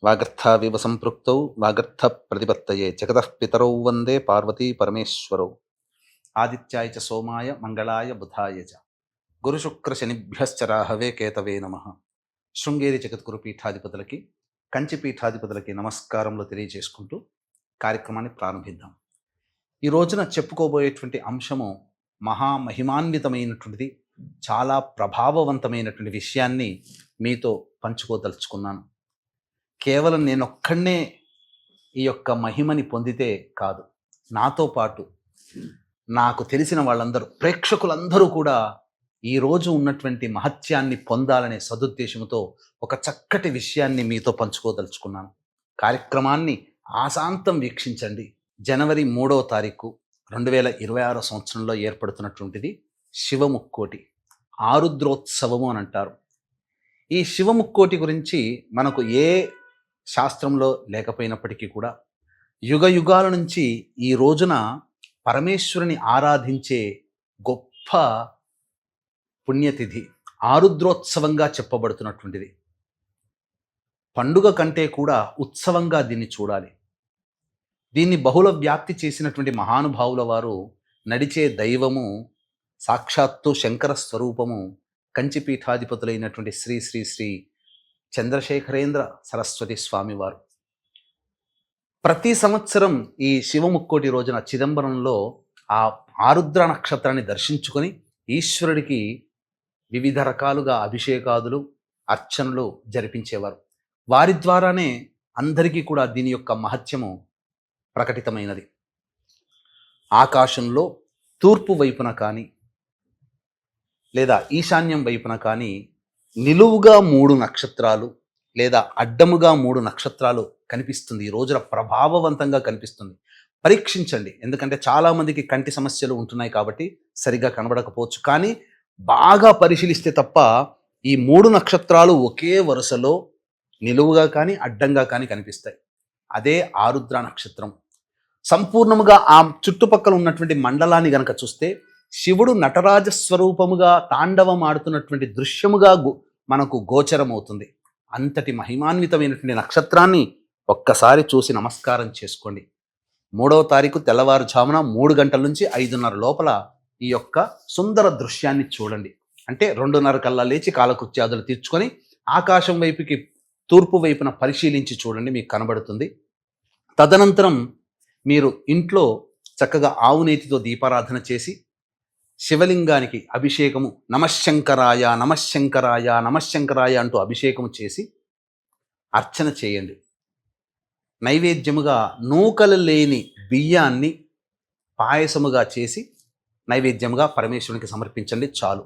వాగర్థావివ సంపృక్తౌ వాగర్థ ప్రతిపత్తయే జగతః పితరౌ వందే పార్వతీ పరమేశ్వరౌ. ఆదిత్యాయ చ సోమాయ మంగళాయ బుధాయ చ గురుశుక్రశనిభ్యశ్చ రాహవే కేతవే నమః. శృంగేరి జగద్గురు పీఠాధిపతులకి, కంచి పీఠాధిపతులకి నమస్కారములు తెలియజేసుకుంటూ కార్యక్రమాన్ని ప్రారంభిద్దాం. ఈ రోజున చెప్పుకోబోయేటువంటి అంశము మహామహిమాన్వితమైనటువంటిది, చాలా ప్రభావవంతమైనటువంటి విషయాన్ని మీతో పంచుకోదలుచుకున్నాను. కేవలం నేనొక్కడే ఈ యొక్క మహిమని పొందితే కాదు, నాతో పాటు నాకు తెలిసిన వాళ్ళందరూ, ప్రేక్షకులందరూ కూడా ఈరోజు ఉన్నటువంటి మహత్యాన్ని పొందాలనే సదుద్దేశంతో ఒక చక్కటి విషయాన్ని మీతో పంచుకోదలుచుకున్నాను. కార్యక్రమాన్ని ఆశాంతం వీక్షించండి. జనవరి 3వ తారీఖు 2026 సంవత్సరంలో ఏర్పడుతున్నటువంటిది శివముక్కోటి, ఆరుద్రోత్సవము అని అంటారు. ఈ శివముక్కోటి గురించి మనకు ఏ శాస్త్రంలో లేకపోయినప్పటికీ కూడా యుగ యుగాల నుంచి ఈ రోజున పరమేశ్వరుని ఆరాధించే గొప్ప పుణ్యతిథి ఆరుద్రోత్సవంగా చెప్పబడుతున్నటువంటిది. పండుగ కంటే కూడా ఉత్సవంగా దీన్ని చూడాలి. దీన్ని బహుళ వ్యాప్తి చేసినటువంటి మహానుభావుల వారు, నడిచే దైవము సాక్షాత్తు శంకర స్వరూపము కంచిపీఠాధిపతులైనటువంటి శ్రీ శ్రీ శ్రీ చంద్రశేఖరేంద్ర సరస్వతి స్వామివారు ప్రతి సంవత్సరం ఈ శివముక్కోటి రోజున చిదంబరంలో ఆ ఆరుద్ర నక్షత్రాన్ని దర్శించుకొని ఈశ్వరుడికి వివిధ రకాలుగా అభిషేకాదులు, అర్చనలు జరిపించేవారు. వారి ద్వారానే అందరికీ కూడా దీని యొక్క మహత్యము ప్రకటితమైనది. ఆకాశంలో తూర్పు వైపున కానీ లేదా ఈశాన్యం వైపున కానీ నిలువుగా 3 నక్షత్రాలు లేదా అడ్డముగా 3 నక్షత్రాలు కనిపిస్తుంది. ఈ రోజున ప్రభావవంతంగా కనిపిస్తుంది. పరీక్షించండి. ఎందుకంటే చాలామందికి కంటి సమస్యలు ఉంటున్నాయి కాబట్టి సరిగా కనబడకపోవచ్చు. కానీ బాగా పరిశీలిస్తే తప్ప ఈ 3 నక్షత్రాలు ఒకే వరుసలో నిలువుగా కానీ అడ్డంగా కానీ కనిపిస్తాయి. అదే ఆరుద్ర నక్షత్రం. సంపూర్ణముగా ఆ చుట్టుపక్కల ఉన్నటువంటి మండలాన్ని గనక చూస్తే శివుడు నటరాజ స్వరూపముగా తాండవం ఆడుతున్నటువంటి దృశ్యముగా మనకు గోచరమవుతుంది. అంతటి మహిమాన్వితమైనటువంటి నక్షత్రాన్ని ఒక్కసారి చూసి నమస్కారం చేసుకోండి. 3వ తారీఖు తెల్లవారుజామున 3 గంటల నుంచి 5:30 లోపల ఈ యొక్క సుందర దృశ్యాన్ని చూడండి. అంటే 2:30 కల్లా లేచి కాలకృత్యాదులు తీర్చుకొని ఆకాశం వైపుకి తూర్పు వైపున పరిశీలించి చూడండి, మీకు కనబడుతుంది. తదనంతరం మీరు ఇంట్లో చక్కగా ఆవు నేతితో దీపారాధన చేసి శివలింగానికి అభిషేకము, నమశ్శంకరాయ నమశ్శంకరాయ నమశ్శంకరాయ అంటూ అభిషేకము చేసి అర్చన చేయండి. నైవేద్యముగా నూకలు లేని బియ్యాన్ని పాయసముగా చేసి నైవేద్యముగా పరమేశ్వరునికి సమర్పించండి, చాలు.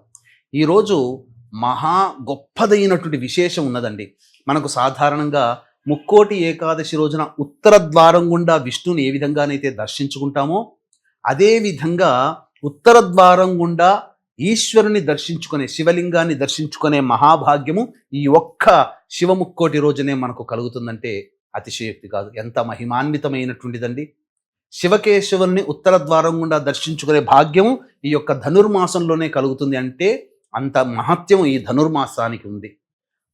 ఈరోజు మహా గొప్పదైనటువంటి విశేషం ఉన్నదండి. మనకు సాధారణంగా ముక్కోటి ఏకాదశి రోజున ఉత్తర ద్వారం గుండా విష్ణుని ఏ విధంగానైతే దర్శించుకుంటామో అదే విధంగా ఉత్తర ద్వారం గుండా ఈశ్వరుని దర్శించుకునే, శివలింగాన్ని దర్శించుకునే మహాభాగ్యము ఈ ఒక్క శివముక్కోటి రోజునే మనకు కలుగుతుందంటే అతిశయోక్తి కాదు. ఎంత మహిమాన్వితమైనటువంటిదండి. శివకేశవుల్ని ఉత్తర ద్వారం గుండా దర్శించుకునే భాగ్యము ఈ యొక్క ధనుర్మాసంలోనే కలుగుతుంది అంటే అంత మహత్యం ఈ ధనుర్మాసానికి ఉంది.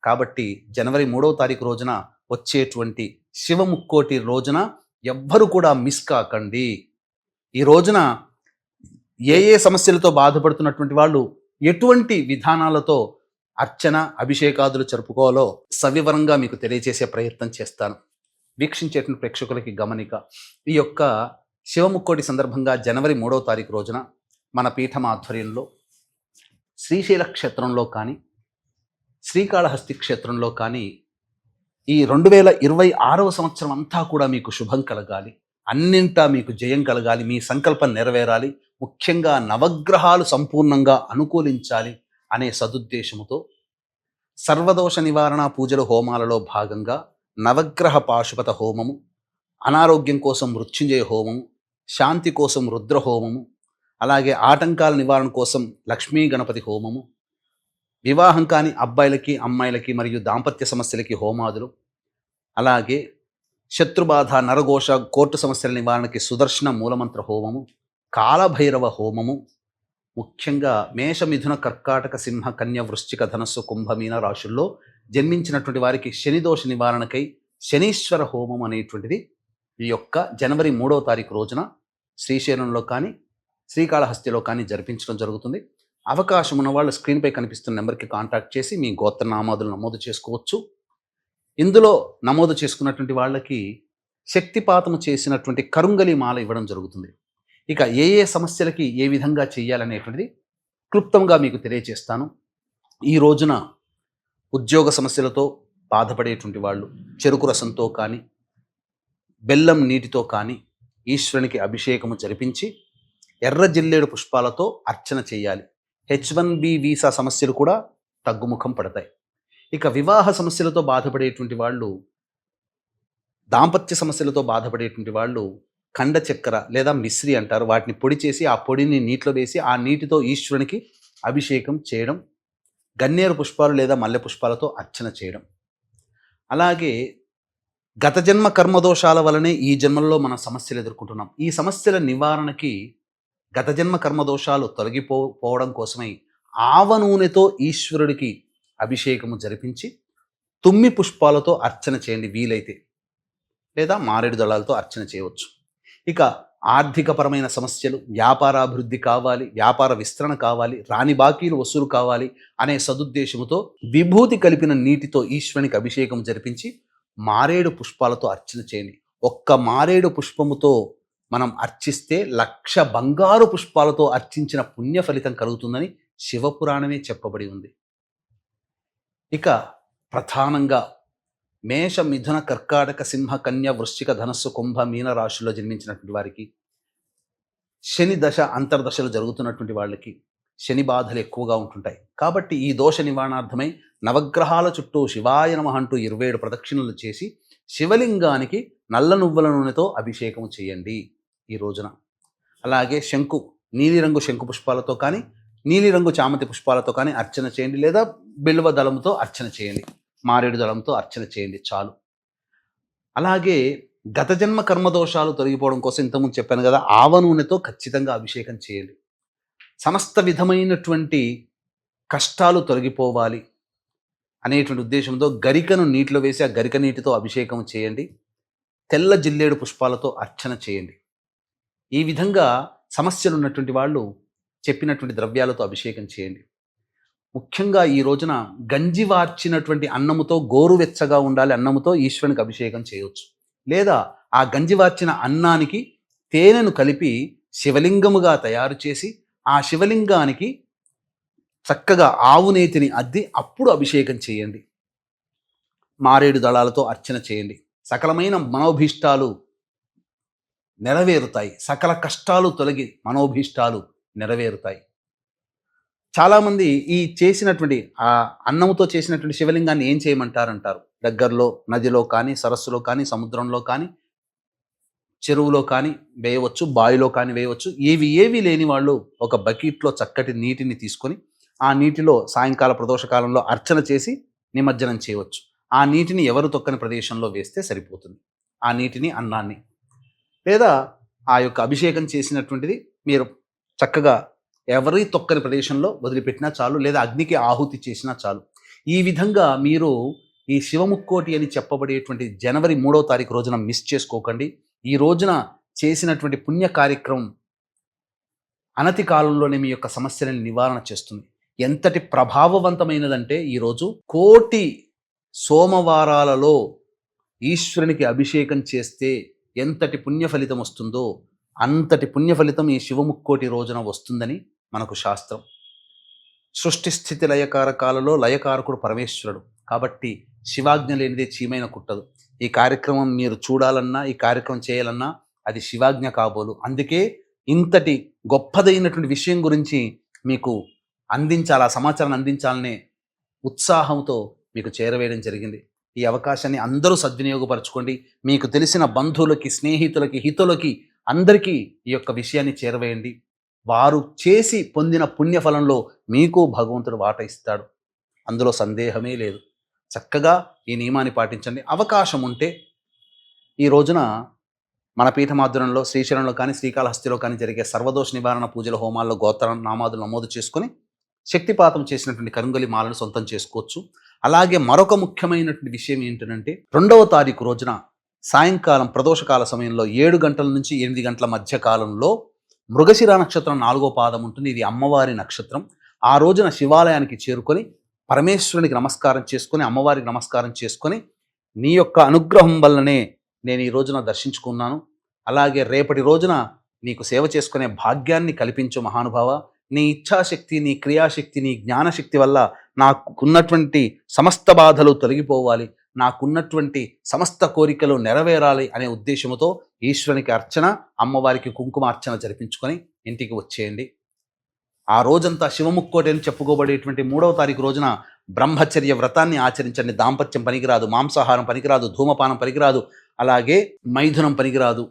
కాబట్టి జనవరి 3వ తారీఖు రోజున వచ్చేటువంటి శివముక్కోటి రోజున ఎవ్వరు కూడా మిస్ కాకండి. ఈ రోజున ఏ ఏ సమస్యలతో బాధపడుతున్నటువంటి వాళ్ళు ఎటువంటి విధానాలతో అర్చన, అభిషేకాదులు జరుపుకోవాలో సవివరంగా మీకు తెలియజేసే ప్రయత్నం చేస్తాను. వీక్షించేటువంటి ప్రేక్షకులకి గమనిక, ఈ యొక్క శివముక్కోటి సందర్భంగా జనవరి 3వ తారీఖు రోజున మన పీఠం ఆధ్వర్యంలో శ్రీశైల క్షేత్రంలో కానీ శ్రీకాళహస్తి క్షేత్రంలో కానీ ఈ 2026వ సంవత్సరం అంతా కూడా మీకు శుభం కలగాలి, అన్నింటా మీకు జయం కలగాలి, మీ సంకల్పం నెరవేరాలి, ముఖ్యంగా నవగ్రహాలు సంపూర్ణంగా అనుకూలించాలి అనే సదుద్దేశముతో సర్వదోష నివారణ పూజల హోమాలలో భాగంగా నవగ్రహ పాశుపత హోమము, అనారోగ్యం కోసం మృత్యుంజయ హోమము, శాంతి కోసం రుద్ర హోమము, అలాగే ఆటంకాల నివారణ కోసం లక్ష్మీ గణపతి హోమము, వివాహం కాని అబ్బాయిలకి, అమ్మాయిలకి మరియు దాంపత్య సమస్యలకి హోమాదులు, అలాగే శత్రుబాధ, నరఘోష, కోర్టు సమస్యల నివారణకి సుదర్శన మూలమంత్ర హోమము, కాలభైరవ హోమము, ముఖ్యంగా మేష, మిథున, కర్కాటక, సింహ, కన్య, వృశ్చిక, ధనస్సు, కుంభమీన రాశుల్లో జన్మించినటువంటి వారికి శనిదోష నివారణకై శనీశ్వర హోమం అనేటువంటిది ఈ యొక్క జనవరి 3వ తారీఖు రోజున శ్రీశైలంలో కానీ శ్రీకాళహస్తిలో కానీ జరిపించడం జరుగుతుంది. అవకాశం ఉన్న వాళ్ళు స్క్రీన్పై కనిపిస్తున్న నెంబర్కి కాంటాక్ట్ చేసి మీ గోత్ర నామాదులు నమోదు చేసుకోవచ్చు. ఇందులో నమోదు చేసుకున్నటువంటి వాళ్ళకి శక్తిపాతము చేసినటువంటి కరుంగలి మాల ఇవ్వడం జరుగుతుంది. ఇక ఏ ఏ సమస్యలకి ఏ విధంగా చేయాలనేటువంటిది క్లుప్తంగా మీకు తెలియజేస్తాను. ఈ రోజున ఉద్యోగ సమస్యలతో బాధపడేటువంటి వాళ్ళు చెరుకు రసంతో కానీ బెల్లం నీటితో కానీ ఈశ్వరునికి అభిషేకము జరిపించి ఎర్ర జిల్లేడు పుష్పాలతో అర్చన చేయాలి. H1B వీసా సమస్యలు కూడా తగ్గుముఖం పడతాయి. ఇక వివాహ సమస్యలతో బాధపడేటువంటి వాళ్ళు, దాంపత్య సమస్యలతో బాధపడేటువంటి వాళ్ళు ఖండ చక్కెర లేదా మిశ్రి అంటారు, వాటిని పొడి చేసి ఆ పొడిని నీటిలో వేసి ఆ నీటితో ఈశ్వరునికి అభిషేకం చేయడం, గన్నేరు పుష్పాలు లేదా మల్లె పుష్పాలతో అర్చన చేయడం. అలాగే గత జన్మ కర్మదోషాల వలనే ఈ జన్మల్లో మనం సమస్యలు ఎదుర్కొంటున్నాం. ఈ సమస్యల నివారణకి గత జన్మ కర్మదోషాలు తొలగిపోవడం కోసమై ఆవ నూనెతో ఈశ్వరుడికి అభిషేకము జరిపించి తుమ్మి పుష్పాలతో అర్చన చేయండి వీలైతే, లేదా మారేడు దళాలతో అర్చన చేయవచ్చు. ఇక ఆర్థికపరమైన సమస్యలు, వ్యాపారాభివృద్ధి కావాలి, వ్యాపార విస్తరణ కావాలి, రాని బాకీలు వసూలు కావాలి అనే సదుద్దేశముతో విభూతి కలిపిన నీటితో ఈశ్వరునికి అభిషేకం జరిపించి మారేడు పుష్పాలతో అర్చన చేయండి. ఒక్క మారేడు పుష్పముతో మనం అర్చిస్తే 1,00,000 బంగారు పుష్పాలతో అర్చించిన పుణ్య ఫలితం కలుగుతుందని శివపురాణమే చెప్పబడి ఉంది. ఇక ప్రధానంగా మేష, మిథున, కర్కాటక, సింహ, కన్య, వృశ్చిక, ధనస్సు, కుంభ, మీన రాశుల్లో జన్మించినటువంటి వారికి, శని దశ అంతర్దశలు జరుగుతున్నటువంటి వాళ్ళకి శని బాధలు ఎక్కువగా ఉంటుంటాయి. కాబట్టి ఈ దోష నివారణార్థమై నవగ్రహాల చుట్టూ శివాయ నమః అంటూ 27 ప్రదక్షిణలు చేసి శివలింగానికి నల్ల నువ్వుల నూనెతో అభిషేకం చేయండి ఈ రోజున. అలాగే నీలిరంగు శంకు పుష్పాలతో కానీ నీలిరంగు చామంతి పుష్పాలతో కానీ అర్చన చేయండి, లేదా బిల్వ దళంతో అర్చన చేయండి, మారేడు దళంతో అర్చన చేయండి చాలు. అలాగే గత జన్మ కర్మదోషాలు తొలగిపోవడం కోసం ఇంతకుముందు చెప్పాను కదా, ఆవ నూనెతో ఖచ్చితంగా అభిషేకం చేయండి. సమస్త విధమైనటువంటి కష్టాలు తొలగిపోవాలి అనేటువంటి ఉద్దేశంతో గరికను నీటిలో వేసి ఆ గరిక నీటితో అభిషేకం చేయండి, తెల్ల జిల్లేడు పుష్పాలతో అర్చన చేయండి. ఈ విధంగా సమస్యలు ఉన్నటువంటి వాళ్ళు చెప్పినటువంటి ద్రవ్యాలతో అభిషేకం చేయండి. ముఖ్యంగా ఈ రోజున గంజి వార్చినటువంటి అన్నముతో, గోరువెచ్చగా ఉండాలి అన్నముతో ఈశ్వరునికి అభిషేకం చేయవచ్చు. లేదా ఆ గంజి వార్చిన అన్నానికి తేనెను కలిపి శివలింగముగా తయారు చేసి ఆ శివలింగానికి చక్కగా ఆవు నేతిని అద్ది అప్పుడు అభిషేకం చేయండి. మారేడు దళాలతో అర్చన చేయండి. సకలమైన మనోభీష్టాలు నెరవేరుతాయి, సకల కష్టాలు తొలగి మనోభీష్టాలు నెరవేరుతాయి. చాలామంది ఈ చేసినటువంటి ఆ అన్నముతో చేసినటువంటి శివలింగాన్ని ఏం చేయమంటారంటారు. దగ్గరలో నదిలో కానీ, సరస్సులో కానీ, సముద్రంలో కానీ, చెరువులో కానీ వేయవచ్చు, బావిలో కానీ వేయవచ్చు. ఏవి లేని వాళ్ళు ఒక బకెట్లో చక్కటి నీటిని తీసుకొని ఆ నీటిలో సాయంకాల ప్రదోషకాలంలో అర్చన చేసి నిమజ్జనం చేయవచ్చు. ఆ నీటిని ఎవరు తొక్కని ప్రదేశంలో వేస్తే సరిపోతుంది. ఆ నీటిని, అన్నాన్ని, లేదా ఆ యొక్క అభిషేకం చేసినటువంటిది మీరు చక్కగా ఎవరి తొక్కని ప్రదేశంలో వదిలిపెట్టినా చాలు, లేదా అగ్నికి ఆహుతి చేసినా చాలు. ఈ విధంగా మీరు ఈ శివముక్కోటి అని చెప్పబడేటువంటి జనవరి 3వ తారీఖు రోజున మిస్ చేసుకోకండి. ఈ రోజున చేసినటువంటి పుణ్య కార్యక్రమం అనతి కాలంలోనే మీ యొక్క సమస్యలను నివారణ చేస్తుంది. ఎంతటి ప్రభావవంతమైనదంటే ఈరోజు 1,000,000 సోమవారాలలో ఈశ్వరునికి అభిషేకం చేస్తే ఎంతటి పుణ్య ఫలితం వస్తుందో అంతటి పుణ్య ఫలితం ఈ శివముక్కోటి రోజున వస్తుందని మనకు శాస్త్రం. సృష్టి స్థితి లయకారకాలలో లయకారకుడు పరమేశ్వరుడు. కాబట్టి శివాజ్ఞ లేనిదే చీమైన కుట్టదు. ఈ కార్యక్రమం మీరు చూడాలన్నా, ఈ కార్యక్రమం చేయాలన్నా అది శివాజ్ఞ కాబోలు. అందుకే ఇంతటి గొప్పదైనటువంటి విషయం గురించి మీకు అందించాలి, ఆ సమాచారాన్ని అందించాలనే ఉత్సాహంతో మీకు చేరవేయడం జరిగింది. ఈ అవకాశాన్ని అందరూ సద్వినియోగపరచుకోండి. మీకు తెలిసిన బంధువులకి, స్నేహితులకి, హితులకి అందరికీ ఈ యొక్క విషయాన్ని చేరవేయండి. వారు చేసి పొందిన పుణ్యఫలంలో మీకు భగవంతుడు వాట ఇస్తాడు, అందులో సందేహమే లేదు. చక్కగా ఈ నియమాన్ని పాటించండి. అవకాశం ఉంటే ఈ రోజున మన పీఠమాధ్వర్యంలో శ్రీశైలంలో కానీ, శ్రీకాళహస్తిలో కానీ జరిగే సర్వదోష నివారణ పూజల హోమాల్లో గోత్ర నామాదులు నమోదు చేసుకొని శక్తిపాతం చేసినటువంటి కరుంగలి మాలను సొంతం చేసుకోవచ్చు. అలాగే మరొక ముఖ్యమైనటువంటి విషయం ఏంటంటే 2వ తారీఖు రోజున సాయంకాలం ప్రదోషకాల సమయంలో 7 గంటల నుంచి 8 గంటల మధ్య కాలంలో మృగశిర నక్షత్రం 4వ పాదం ఉంటుంది. ఇది అమ్మవారి నక్షత్రం. ఆ రోజున శివాలయానికి చేరుకొని పరమేశ్వరునికి నమస్కారం చేసుకొని, అమ్మవారికి నమస్కారం చేసుకొని, నీ యొక్క అనుగ్రహం వల్లనే నేను ఈ రోజున దర్శించుకున్నాను, అలాగే రేపటి రోజున నీకు సేవ చేసుకునే భాగ్యాన్ని కల్పించు మహానుభావ, నీ ఇచ్ఛాశక్తి, నీ క్రియాశక్తి, నీ జ్ఞానశక్తి వల్ల నాకున్నటువంటి సమస్త బాధలు తొలగిపోవాలి, నాకున్నటువంటి సమస్త కోరికలు నెరవేరాలి అనే ఉద్దేశంతో ఈశ్వరునికి అర్చన, అమ్మవారికి కుంకుమార్చన జరిపించుకొని ఇంటికి వచ్చేయండి. ఆ రోజంతా శివముక్కోటి అని చెప్పుకోబడేటువంటి 3వ తారీఖు రోజున బ్రహ్మచర్య వ్రతాన్ని ఆచరించండి. దాంపత్యం పనికిరాదు, మాంసాహారం పనికిరాదు, ధూమపానం పనికిరాదు, అలాగే మైథునం పనికిరాదు,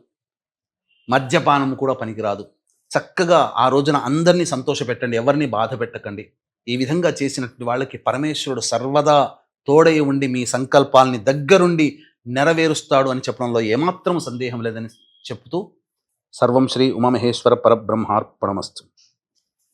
మద్యపానం కూడా పనికిరాదు. చక్కగా ఆ రోజున అందరినీ సంతోషపెట్టండి, ఎవరిని బాధ పెట్టకండి. ఈ విధంగా చేసినటువంటి వాళ్ళకి పరమేశ్వరుడు సర్వదా తోడై ఉండి మీ సంకల్పాల్ని దగ్గరుండి నెరవేరుస్తాడు అని చెప్పడంలో ఏమాత్రం సందేహం లేదని చెప్తూ సర్వం శ్రీ ఉమామహేశ్వర పరబ్రహ్మార్పణమస్తు.